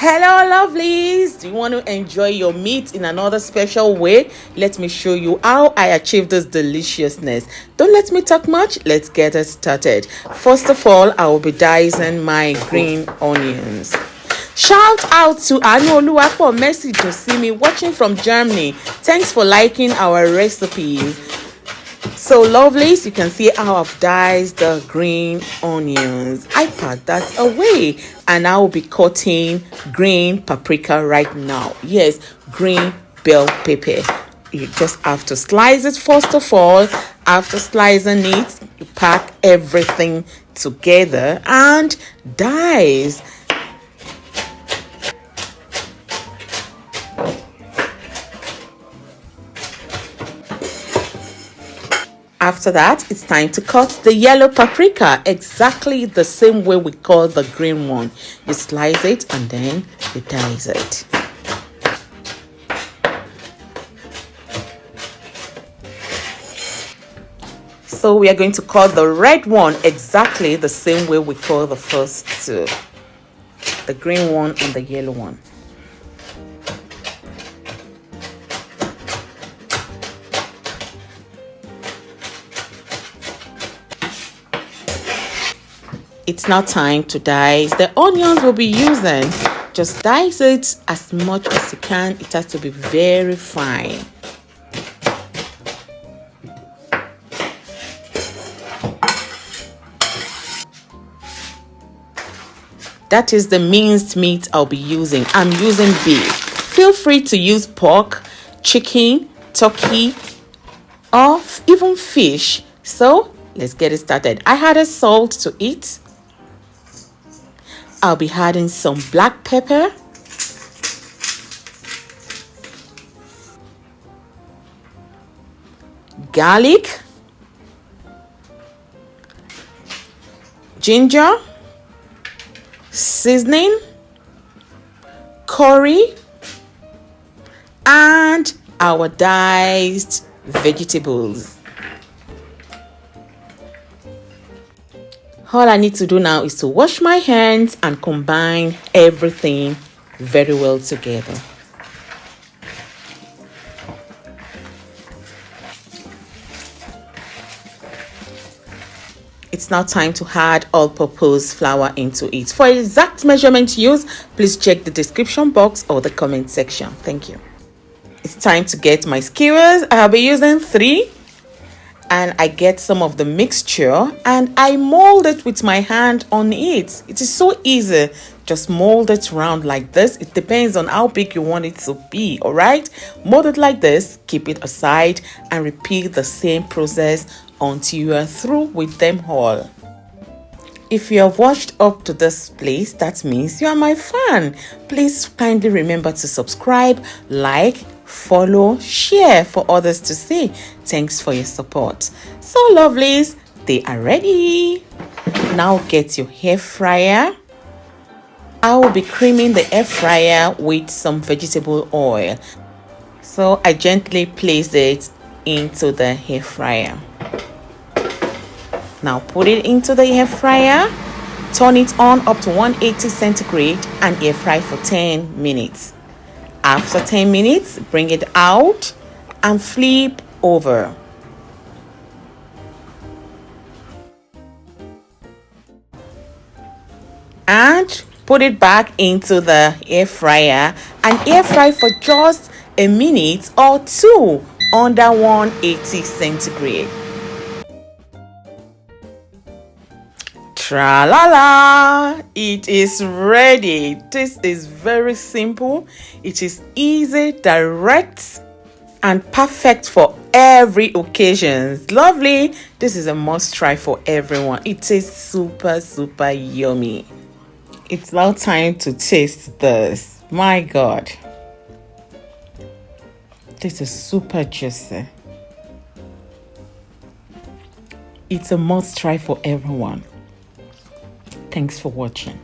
Hello lovelies, do you want to enjoy your meat in another special way? Let me show you how I achieve this deliciousness. Don't let me talk much, let's get it started. First of all, I will be dicing my green onions. Shout out to Anu Oluwapo Messi to see me watching from Germany. Thanks for liking our recipes. So lovelies, you can see how I've diced the green onions. I pack that away and I will be cutting green paprika right now. Yes, green bell pepper. You just have to slice it first of all. After slicing it, you pack everything together and dice. After that, it's time to cut the yellow paprika exactly the same way we cut the green one. You slice it and then you dice it. So we are going to cut the red one exactly the same way we cut the first two. The green one and the yellow one. It's now time to dice the onions we'll be using. Just dice it as much as you can. It has to be very fine. That is the minced meat I'll be using. I'm using beef. Feel free to use pork, chicken, turkey, or even fish. So let's get it started. I added salt to it. I'll be adding some black pepper, garlic, ginger, seasoning, curry, and our diced vegetables. All I need to do now is to wash my hands and combine everything very well together. It's now time to add all-purpose flour into it. For exact measurement used, please check the description box or the comment section. Thank you. It's time to get my skewers. I'll be using 3. And I get some of the mixture and I mold it with my hand on it. It is so easy. Just mold it round like this. It depends on how big you want it to be, all right? Mold it like this, keep it aside, and repeat the same process until you are through with them all. If you have watched up to this place, that means you are my fan. Please kindly remember to subscribe, like, follow, share for others to see. Thanks for your support. So lovelies, they are ready. Now get your air fryer. I will be creaming the air fryer with some vegetable oil. So I gently place it into the air fryer. Now put it into the air fryer. Turn it on up to 180 centigrade and air fry for 10 minutes. After 10 minutes, bring it out and flip over. And put it back into the air fryer and air fry for just a minute or 2 under 180 centigrade. Tra-la-la! It is ready. This is very simple. It is easy, direct, and perfect for every occasion. Lovely. This is a must try for everyone. It tastes super, super yummy. It's now time to taste this. My God. This is super juicy. It's a must try for everyone. Thanks for watching.